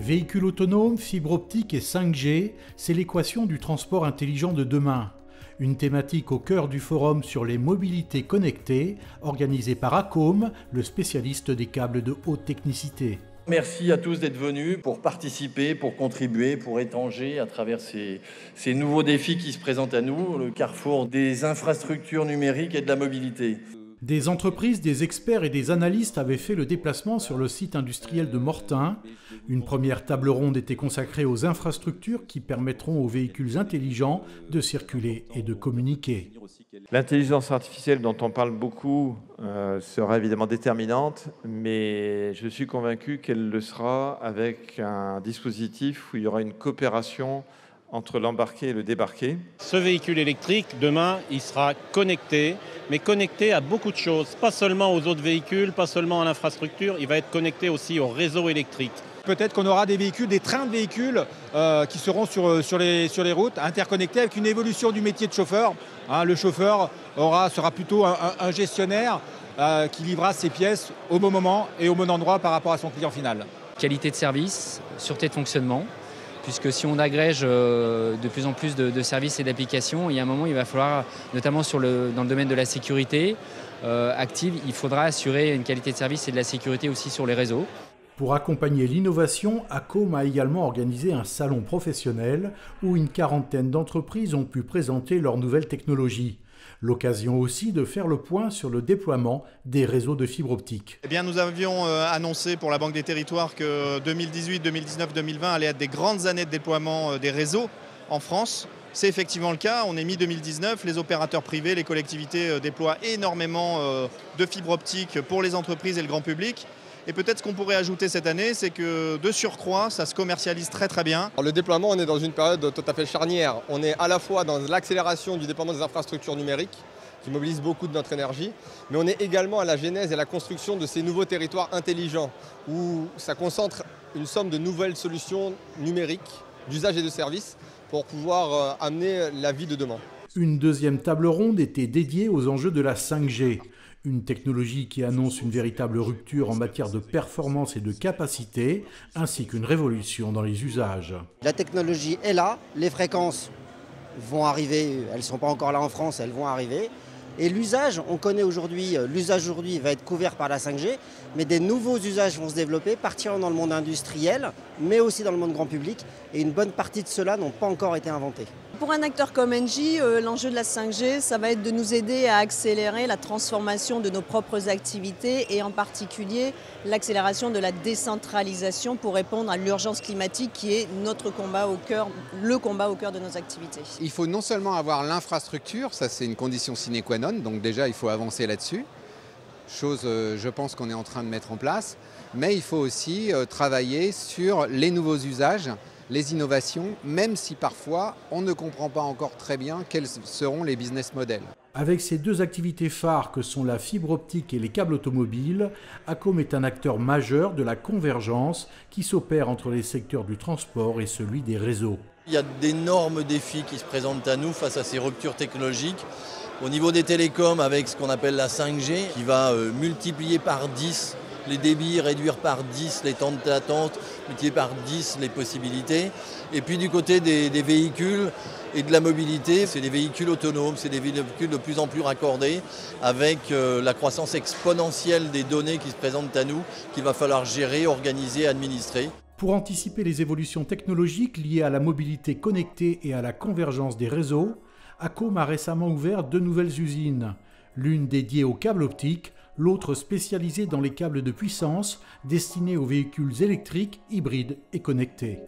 Véhicules autonomes, fibre optique et 5G, c'est l'équation du transport intelligent de demain. Une thématique au cœur du forum sur les mobilités connectées, organisé par Acom, le spécialiste des câbles de haute technicité. Merci à tous d'être venus pour participer, pour contribuer, pour étanger à travers ces nouveaux défis qui se présentent à nous, le carrefour des infrastructures numériques et de la mobilité. Des entreprises, des experts et des analystes avaient fait le déplacement sur le site industriel de Mortain. Une première table ronde était consacrée aux infrastructures qui permettront aux véhicules intelligents de circuler et de communiquer. L'intelligence artificielle dont on parle beaucoup sera évidemment déterminante, mais je suis convaincu qu'elle le sera avec un dispositif où il y aura une coopération entre l'embarqué et le débarqué. Ce véhicule électrique, demain, il sera connecté, mais connecté à beaucoup de choses, pas seulement aux autres véhicules, pas seulement à l'infrastructure, il va être connecté aussi au réseau électrique. Peut-être qu'on aura des véhicules, des trains de véhicules qui seront sur les routes, interconnectés avec une évolution du métier de chauffeur. Le chauffeur sera plutôt un gestionnaire qui livrera ses pièces au bon moment et au bon endroit par rapport à son client final. Qualité de service, sûreté de fonctionnement, puisque si on agrège de plus en plus de services et d'applications, il y a un moment il va falloir, notamment dans le domaine de la sécurité active, il faudra assurer une qualité de service et de la sécurité aussi sur les réseaux. Pour accompagner l'innovation, Acom a également organisé un salon professionnel où une quarantaine d'entreprises ont pu présenter leurs nouvelles technologies. L'occasion aussi de faire le point sur le déploiement des réseaux de fibre optique. Nous avions annoncé pour la Banque des Territoires que 2018, 2019, 2020 allaient être des grandes années de déploiement des réseaux en France. C'est effectivement le cas. On est mi-2019, les opérateurs privés, les collectivités déploient énormément de fibres optiques pour les entreprises et le grand public. Et peut-être ce qu'on pourrait ajouter cette année, c'est que de surcroît, ça se commercialise très très bien. Le déploiement, on est dans une période tout à fait charnière. On est à la fois dans l'accélération du déploiement des infrastructures numériques, qui mobilisent beaucoup de notre énergie, mais on est également à la genèse et à la construction de ces nouveaux territoires intelligents, où ça concentre une somme de nouvelles solutions numériques, d'usage et de services, pour pouvoir amener la vie de demain. Une deuxième table ronde était dédiée aux enjeux de la 5G. Une technologie qui annonce une véritable rupture en matière de performance et de capacité, ainsi qu'une révolution dans les usages. La technologie est là, les fréquences vont arriver, elles ne sont pas encore là en France, elles vont arriver. Et l'usage, on connaît aujourd'hui, l'usage aujourd'hui va être couvert par la 5G, mais des nouveaux usages vont se développer, particulièrement dans le monde industriel, mais aussi dans le monde grand public, et une bonne partie de ceux-là n'ont pas encore été inventés. Pour un acteur comme Engie, l'enjeu de la 5G, ça va être de nous aider à accélérer la transformation de nos propres activités et en particulier l'accélération de la décentralisation pour répondre à l'urgence climatique qui est notre combat au cœur, le combat au cœur de nos activités. Il faut non seulement avoir l'infrastructure, ça c'est une condition sine qua non, donc déjà il faut avancer là-dessus, chose je pense qu'on est en train de mettre en place, mais il faut aussi travailler sur les nouveaux usages, les innovations, même si parfois on ne comprend pas encore très bien quels seront les business models. Avec ces deux activités phares que sont la fibre optique et les câbles automobiles, Acom est un acteur majeur de la convergence qui s'opère entre les secteurs du transport et celui des réseaux. Il y a d'énormes défis qui se présentent à nous face à ces ruptures technologiques. Au niveau des télécoms, avec ce qu'on appelle la 5G, qui va multiplier par 10 les débits, réduire par 10 les temps d'attente, multiplier par 10 les possibilités. Et puis du côté des véhicules et de la mobilité, c'est des véhicules autonomes, c'est des véhicules de plus en plus raccordés, avec la croissance exponentielle des données qui se présentent à nous, qu'il va falloir gérer, organiser, administrer. Pour anticiper les évolutions technologiques liées à la mobilité connectée et à la convergence des réseaux, Acom a récemment ouvert 2 nouvelles usines, l'une dédiée aux câbles optiques, l'autre spécialisée dans les câbles de puissance destinés aux véhicules électriques, hybrides et connectés.